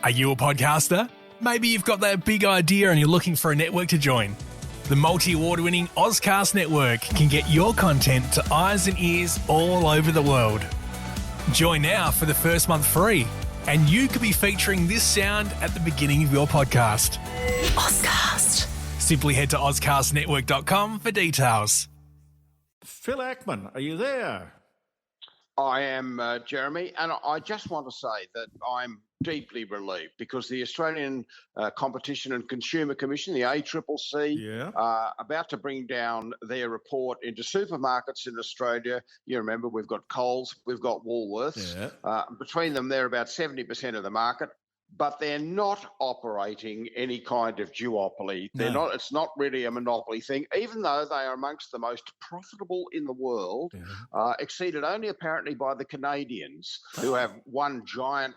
Are you a podcaster? Maybe you've got that big idea and you're looking for a network to join. The multi-award-winning Ozcast Network can get your content to eyes and ears all over the world. Join now for the first month free, and you could be featuring this sound at the beginning of your podcast. Ozcast. Simply head to ozcastnetwork.com for details. Phil Ackman, are you there? I am, Jeremy, and I just want to say that I'm deeply relieved because the Australian Competition and Consumer Commission, the ACCC, about to bring down their report into supermarkets in Australia. You remember, we've got Coles, we've got Woolworths. Between them, they're about 70% of the market. But they're not operating any kind of duopoly. They're not. It's not really a monopoly thing, even though they are amongst the most profitable in the world, exceeded only apparently by the Canadians, who have one giant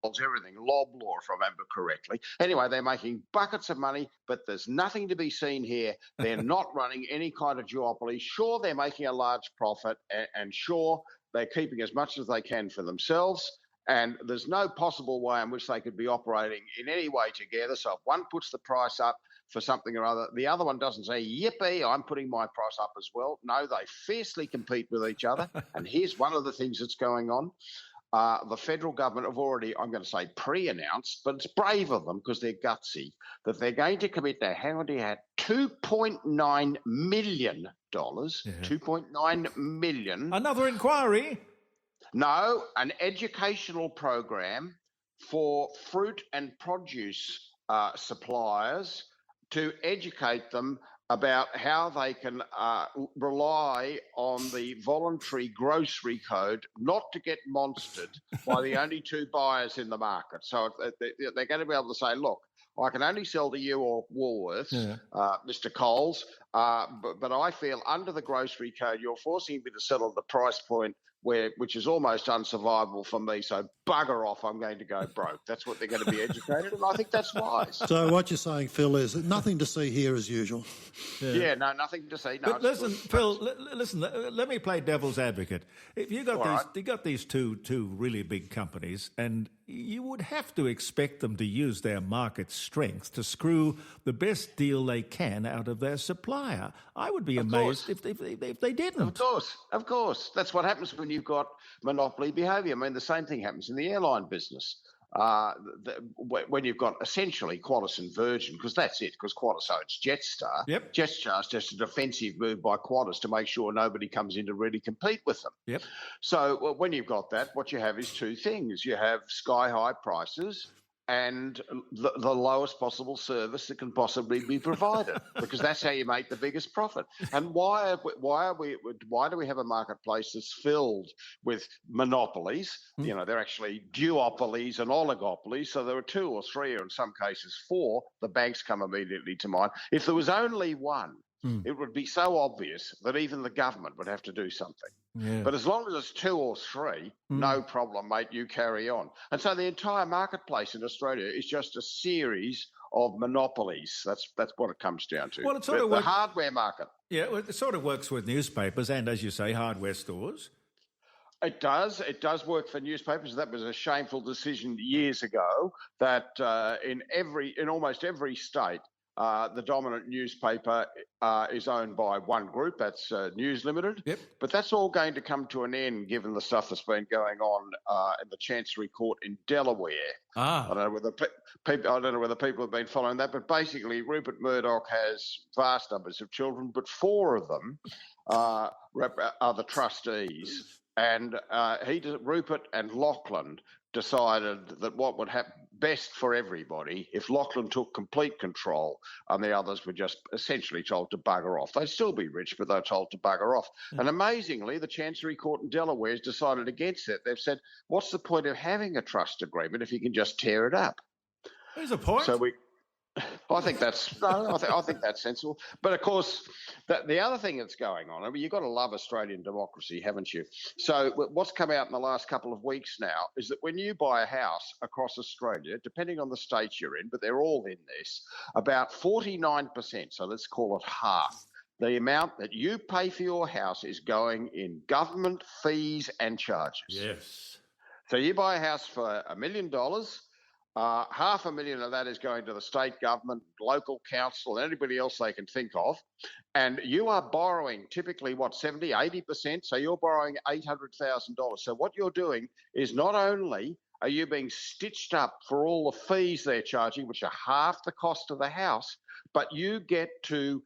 everything, Loblaw, if I remember correctly. Anyway, they're making buckets of money, but there's nothing to be seen here. They're not running any kind of duopoly. Sure, they're making a large profit, and sure, they're keeping as much as they can for themselves. And there's no possible way in which they could be operating in any way together. So if one puts the price up for something or other, the other one doesn't say, yippee, I'm putting my price up as well. No, they fiercely compete with each other. And here's one of the things that's going on. The federal government have already, I'm going to say pre-announced, but it's brave of them because they're gutsy, that they're going to commit their $2.9 million. $2.9 million. Another inquiry. No, an educational program for fruit and produce suppliers to educate them about how they can rely on the voluntary grocery code not to get monstered by the only two buyers in the market. So they're going to be able to say, look, I can only sell to you or Woolworths, Mr. Coles, but I feel under the grocery code you're forcing me to sell at the price point which is almost unsurvivable for me, so bugger off, I'm going to go broke. That's what they're going to be educated, and I think that's wise. So what you're saying, Phil, is nothing to see here as usual. Yeah, no, nothing to see. No, but listen, Phil, listen, let me play devil's advocate. If you got these two really big companies, and you would have to expect them to use their market strength to screw the best deal they can out of their supplier. I would be amazed if they didn't. Of course. That's what happens when you've got monopoly behaviour. I mean, the same thing happens in the airline business. When you've got essentially Qantas and Virgin, because that's it, because Qantas owns Jetstar. Yep. Jetstar's just a defensive move by Qantas to make sure nobody comes in to really compete with them. Yep. So when you've got that, what you have is two things. You have sky-high prices and the lowest possible service that can possibly be provided, because that's how you make the biggest profit. And why do we have a marketplace that's filled with monopolies? You know, they're actually duopolies and oligopolies. So there are two or three, or in some cases four. The banks come immediately to mind. If there was only one, it would be so obvious that even the government would have to do something. Yeah. But as long as it's two or three, no problem, mate, you carry on. And so the entire marketplace in Australia is just a series of monopolies. That's what it comes down to. Well, the hardware market. Yeah, well, it sort of works with newspapers and, as you say, hardware stores. It does. It does work for newspapers. That was a shameful decision years ago that in almost every state, the dominant newspaper is owned by one group, that's News Limited. Yep. But that's all going to come to an end given the stuff that's been going on in the Chancery Court in Delaware. I don't know whether people have been following that, but basically Rupert Murdoch has vast numbers of children, but four of them are the trustees. And Rupert and Lachlan decided that what would happen best for everybody if Lachlan took complete control and the others were just essentially told to bugger off. They'd still be rich, but they're told to bugger off. And amazingly, the Chancery Court in Delaware has decided against it. They've said, what's the point of having a trust agreement if you can just tear it up? There's a point. So I think that's sensible. But of course, the other thing that's going on, I mean, you've got to love Australian democracy, haven't you? So what's come out in the last couple of weeks now is that when you buy a house across Australia, depending on the state you're in, but they're all in this, about 49%, so let's call it half, the amount that you pay for your house is going in government fees and charges. Yes. So you buy a house for $1 million, $500,000 of that is going to the state government, local council, and anybody else they can think of. And you are borrowing typically, 70, 80%? So you're borrowing $800,000. So what you're doing is not only are you being stitched up for all the fees they're charging, which are half the cost of the house, but you get to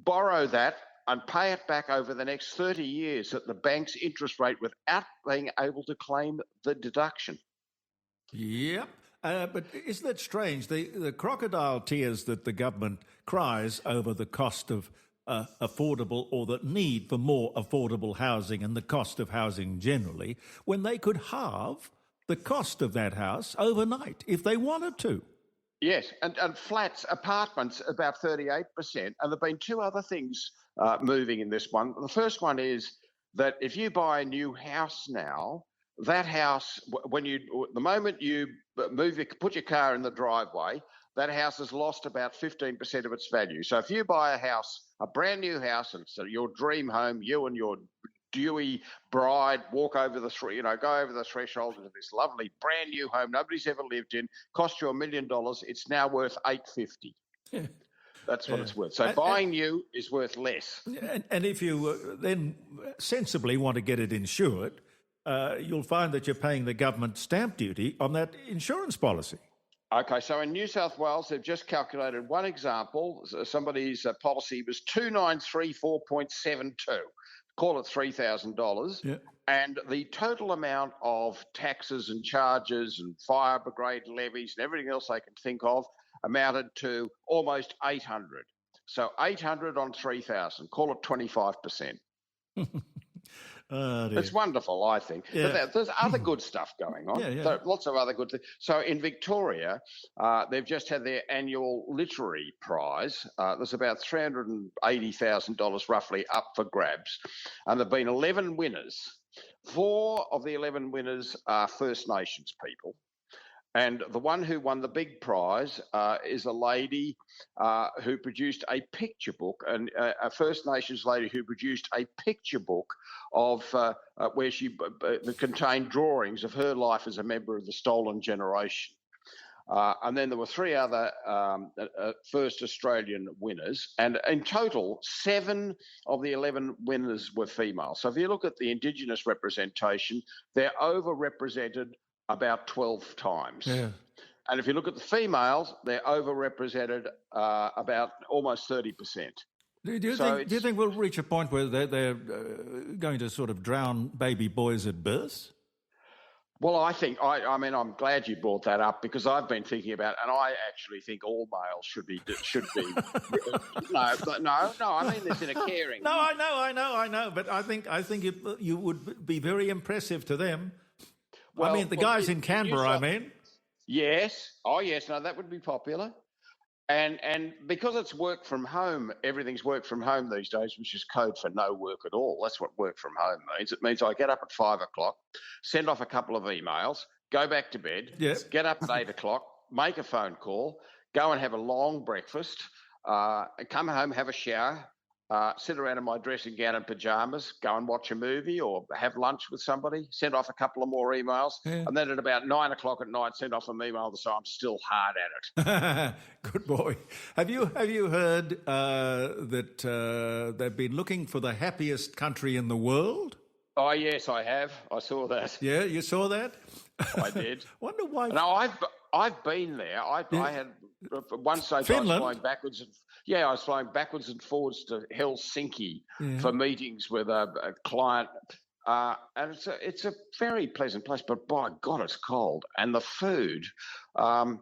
borrow that and pay it back over the next 30 years at the bank's interest rate without being able to claim the deduction. Yep. But isn't it strange? The crocodile tears that the government cries over the cost of affordable, or the need for more affordable housing and the cost of housing generally, when they could halve the cost of that house overnight if they wanted to. Yes, and flats, apartments, about 38%. And there have been two other things moving in this one. The first one is that if you buy a new house now, that house, the moment you put your car in the driveway, that house has lost about 15% of its value. So if you buy a brand new house, and so your dream home, you and your dewy bride walk over go over the threshold into this lovely brand new home nobody's ever lived in, cost you $1 million, it's now worth $850. That's what it's worth. So buying new is worth less. And if you then sensibly want to get it insured, you'll find that you're paying the government stamp duty on that insurance policy. Okay, so in New South Wales, they've just calculated one example. Somebody's policy was 2934.72. Call it $3,000. Yeah. And the total amount of taxes and charges and fire brigade levies and everything else they can think of amounted to almost 800. So 800 on 3,000, call it 25%. It's wonderful, I think. Yeah. But there's other good stuff going on. Yeah. Lots of other good things. So in Victoria, they've just had their annual literary prize. There's about $380,000 roughly up for grabs. And there have been 11 winners. 4 of the 11 winners are First Nations people. And the one who won the big prize is a lady who produced a picture book, and a First Nations lady who produced a picture book of where she contained drawings of her life as a member of the Stolen Generation. And then there were 3 other first Australian winners. And in total, 7 of the 11 winners were female. So if you look at the Indigenous representation, they're overrepresented about 12 times. Yeah. And if you look at the females, they're overrepresented about almost 30%. Do you think we'll reach a point where they're going to sort of drown baby boys at birth? Well, I think, I'm glad you brought that up, because I've been thinking about, and I actually think all males should be no, I mean this in a caring. No, I know, but I think you would be very impressive to them. Well, the guys in Canberra, Yes. Oh, yes. No, that would be popular. And because it's work from home, everything's work from home these days, which is code for no work at all. That's what work from home means. It means I get up at 5 o'clock, send off a couple of emails, go back to bed, get up at 8 o'clock, make a phone call, go and have a long breakfast, come home, have a shower, sit around in my dressing gown and pajamas, go and watch a movie or have lunch with somebody, send off a couple of more emails, and then at about 9 o'clock at night, send off an email to say I'm still hard at it. Good boy. Have you heard that they've been looking for the happiest country in the world? Oh, yes, I have. I saw that. Yeah, you saw that? I did. Wonder why. No, I've been there. I had one stage Finland? I was flying backwards. I was flying backwards and forwards to Helsinki for meetings with a client. And it's a very pleasant place, but by God, it's cold. And the food, I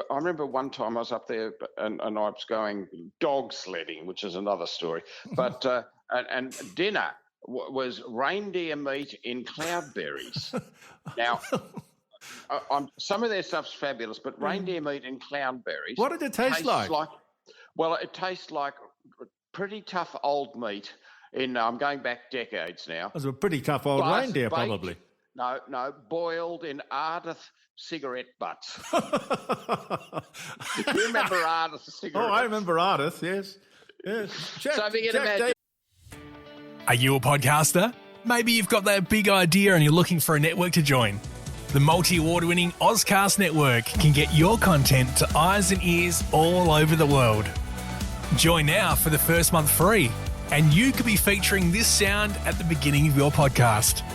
remember one time I was up there and I was going dog sledding, which is another story. But and dinner was reindeer meat in cloudberries. Now, some of their stuff's fabulous, but reindeer meat in cloudberries. What did it taste like? Well, it tastes like pretty tough old meat. I'm going back decades now. It was a pretty tough old reindeer, baked, probably. No, boiled in Ardith cigarette butts. Do you remember Ardith cigarette butts? Oh, I remember Ardith, yes. So if you can imagine. Are you a podcaster? Maybe you've got that big idea and you're looking for a network to join. The multi-award-winning Ozcast network can get your content to eyes and ears all over the world. Join now for the first month free, and you could be featuring this sound at the beginning of your podcast.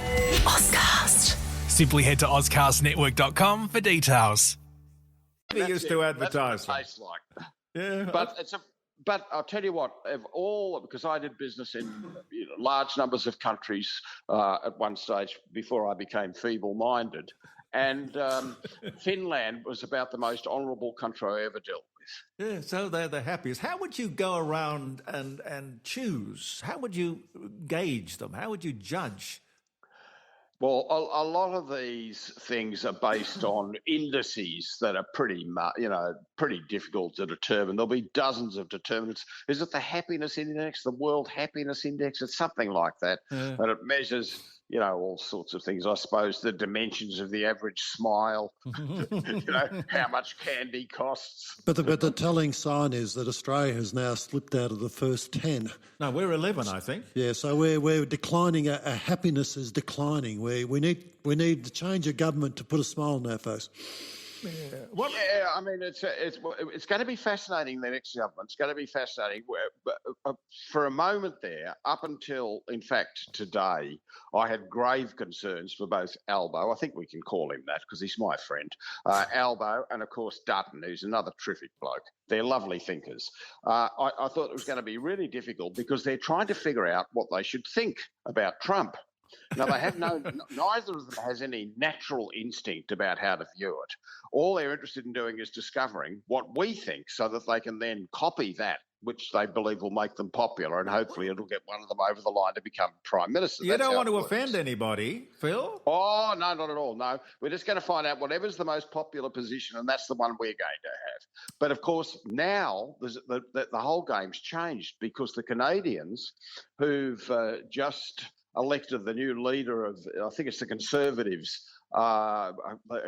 Ozcast. Simply head to ozcastnetwork.com for details. We used to advertise. That's what it tastes like. Yeah. But I'll tell you what, because I did business in large numbers of countries at one stage before I became feeble-minded, and Finland was about the most honourable country I ever dealt with. Yeah, so they're the happiest. How would you go around and choose? How would you gauge them? How would you judge? Well, a lot of these things are based on indices that are pretty difficult to determine. There'll be dozens of determinants. Is it the happiness index, the World Happiness Index? It's something like that. And it measures, all sorts of things. I suppose the dimensions of the average smile, how much candy costs. But the telling sign is that Australia has now slipped out of the first 10. No, we're 11, I think. Yeah, so we're declining. Our happiness is declining. We need to change a government to put a smile on our face. Yeah, I mean, it's going to be fascinating, the next government. It's going to be fascinating. For a moment there, up until, in fact, today, I had grave concerns for both Albo, I think we can call him that because he's my friend, Albo, and, of course, Dutton, who's another terrific bloke. They're lovely thinkers. I thought it was going to be really difficult because they're trying to figure out what they should think about Trump. Now, they have neither of them has any natural instinct about how to view it. All they're interested in doing is discovering what we think so that they can then copy that, which they believe will make them popular, and hopefully it'll get one of them over the line to become Prime Minister. You don't want to offend anybody, Phil? Oh, no, not at all, no. We're just going to find out whatever's the most popular position, and that's the one we're going to have. But, of course, now the whole game's changed because the Canadians who've just elected the new leader of, I think it's the Conservatives, a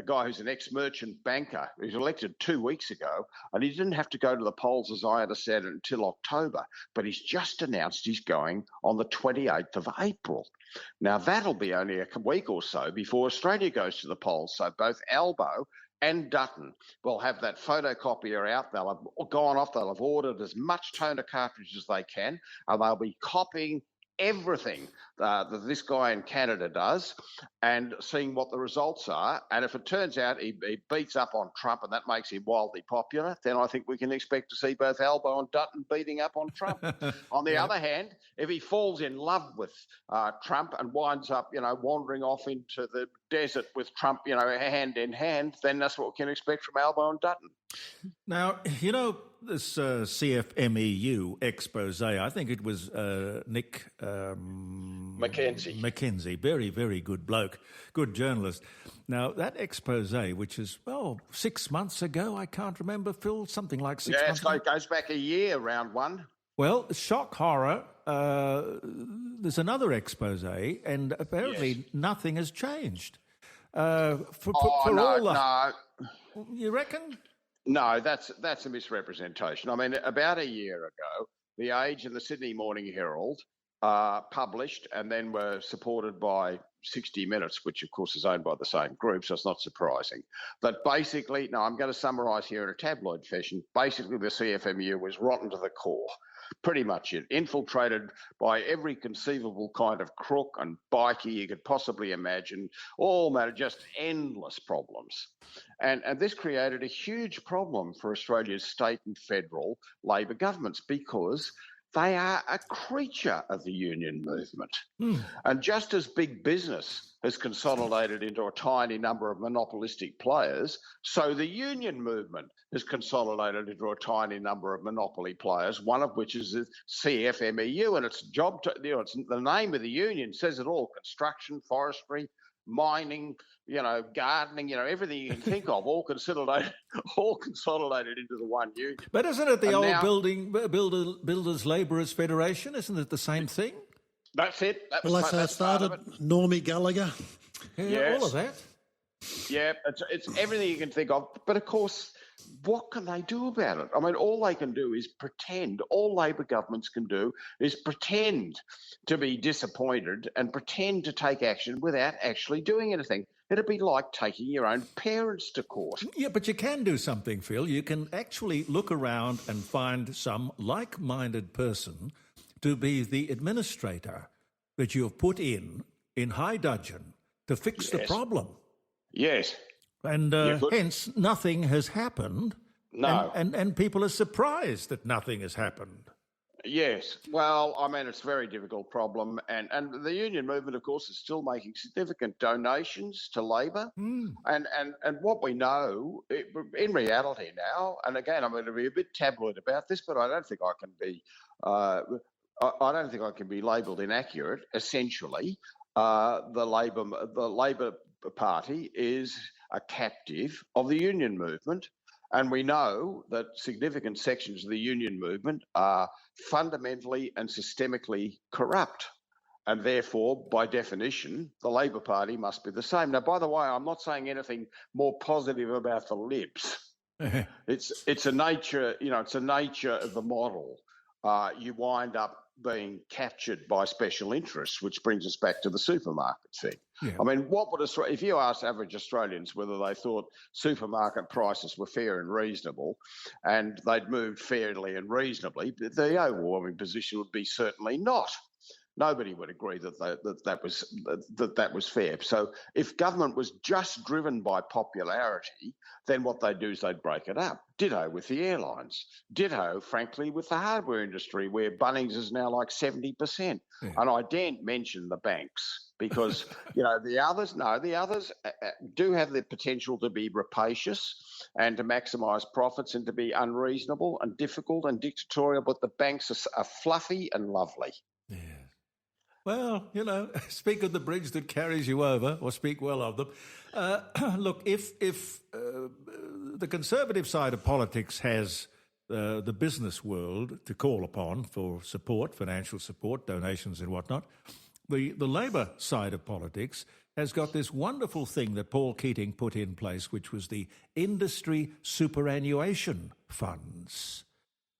guy who's an ex-merchant banker, who's elected 2 weeks ago, and he didn't have to go to the polls, as I understand it, until October. But he's just announced he's going on the 28th of April. Now, that'll be only a week or so before Australia goes to the polls. So both Albo and Dutton will have that photocopier out. They'll have gone off. They'll have ordered as much toner cartridge as they can, and they'll be copying everything that this guy in Canada does and seeing what the results are. And if it turns out he beats up on Trump and that makes him wildly popular, then I think we can expect to see both Albo and Dutton beating up on Trump. On the other hand, if he falls in love with Trump and winds up, wandering off into the desert with Trump, hand in hand, then that's what we can expect from Albo and Dutton. Now, this CFMEU expose, I think it was Nick Mackenzie, very, very good bloke, good journalist. Now, that expose, which is, 6 months ago, I can't remember, Phil, something like 6 months ago. Yeah, it goes back a year, round one. Well, shock horror, there's another expose, and apparently nothing has changed. You reckon? No, that's a misrepresentation. I mean, about a year ago, The Age and the Sydney Morning Herald published and then were supported by 60 Minutes, which, of course, is owned by the same group, so it's not surprising. But basically, I'm going to summarise here in a tabloid fashion. Basically, the CFMU was rotten to the core. Pretty much it. Infiltrated by every conceivable kind of crook and bikie you could possibly imagine, all matter, just endless problems. And this created a huge problem for Australia's state and federal Labor governments because they are a creature of the union movement. And just as big business has consolidated into a tiny number of monopolistic players, so the union movement has consolidated into a tiny number of monopoly players, one of which is the CFMEU, and its job to, it's the name of the union says it all: construction, forestry, mining, gardening, everything you can think of, all consolidated into the one union. But isn't it the old Builders Labourers Federation? Isn't it the same thing? That's it. That's how it started. Normie Gallagher. Yeah, yes. All of that. Yeah, it's everything you can think of. But of course, what can they do about it? I mean, all they can do is pretend. All Labor governments can do is pretend to be disappointed and pretend to take action without actually doing anything. It'd be like taking your own parents to court. Yeah, but you can do something, Phil. You can actually look around and find some like-minded person to be the administrator that you have put in high dudgeon to fix the problem. Yes. And hence nothing has happened. No. And people are surprised that nothing has happened. Yes. Well, I mean, it's a very difficult problem. And the union movement, of course, is still making significant donations to Labor. And what we know, in reality now, and again, I'm going to be a bit tabloid about this, but I don't think I can be I don't think I can be labelled inaccurate. Essentially, the Labor Party is a captive of the union movement. And we know that significant sections of the union movement are fundamentally and systemically corrupt. And therefore, by definition, the Labor Party must be the same. Now, by the way, I'm not saying anything more positive about the Libs. It's a nature, it's a nature of the model. You wind up being captured by special interests, which brings us back to the supermarket thing. Yeah. I mean, if you ask average Australians whether they thought supermarket prices were fair and reasonable, and they'd moved fairly and reasonably, the overwhelming position would be certainly not. Nobody would agree that was fair. So if government was just driven by popularity, then what they'd do is they'd break it up. Ditto with the airlines. Ditto, frankly, with the hardware industry, where Bunnings is now like 70%. Yeah. And I daren't mention the banks because, the others do have the potential to be rapacious and to maximise profits and to be unreasonable and difficult and dictatorial, but the banks are fluffy and lovely. Yeah. Well, speak of the bridge that carries you over, or speak well of them. Look, if the conservative side of politics has the business world to call upon for support, financial support, donations and whatnot, the Labor side of politics has got this wonderful thing that Paul Keating put in place, which was the industry superannuation funds.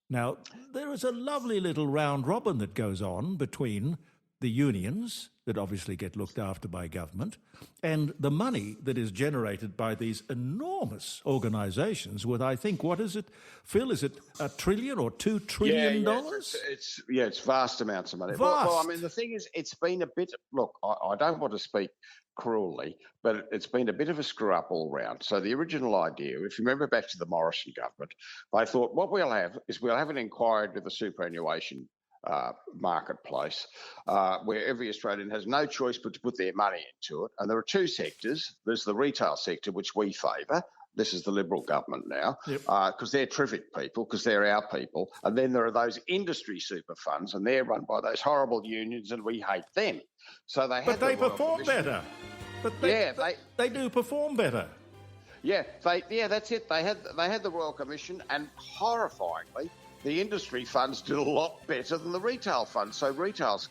Now, there is a lovely little round robin that goes on between the unions that obviously get looked after by government and the money that is generated by these enormous organisations with, I think, what is it, Phil? Is it $1 trillion or $2 trillion? It's vast amounts of money. Well, I mean, the thing is, it's been a bit, look, I don't want to speak cruelly, but it's been a bit of a screw up all round. So the original idea, if you remember back to the Morrison government, they thought what we'll have an inquiry into the superannuation marketplace where every Australian has no choice but to put their money into it. And there are two sectors. There's the retail sector, which we favour. This is the Liberal government now, because they're terrific people, because they're our people. And then there are those industry super funds, and they're run by those horrible unions, and we hate them. So they perform better. But they do perform better. Yeah, that's it. They had the Royal Commission, and horrifyingly, the industry funds did a lot better than the retail funds. So retail's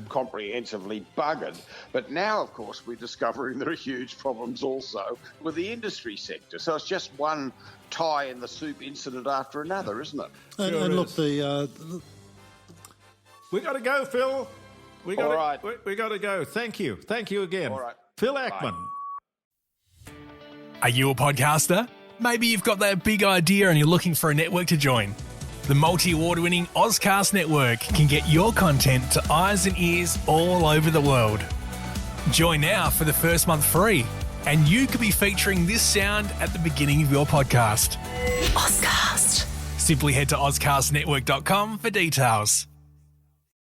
comprehensively buggered. But now, of course, we're discovering there are huge problems also with the industry sector. So it's just one tie in the soup incident after another, isn't it? And look, we got to go, Phil. We got to go. Thank you again. All right. Phil Ackman. Bye. Are you a podcaster? Maybe you've got that big idea and you're looking for a network to join. The multi-award-winning Ozcast Network can get your content to eyes and ears all over the world. Join now for the first month free, and you could be featuring this sound at the beginning of your podcast. Ozcast. Simply head to ozcastnetwork.com for details.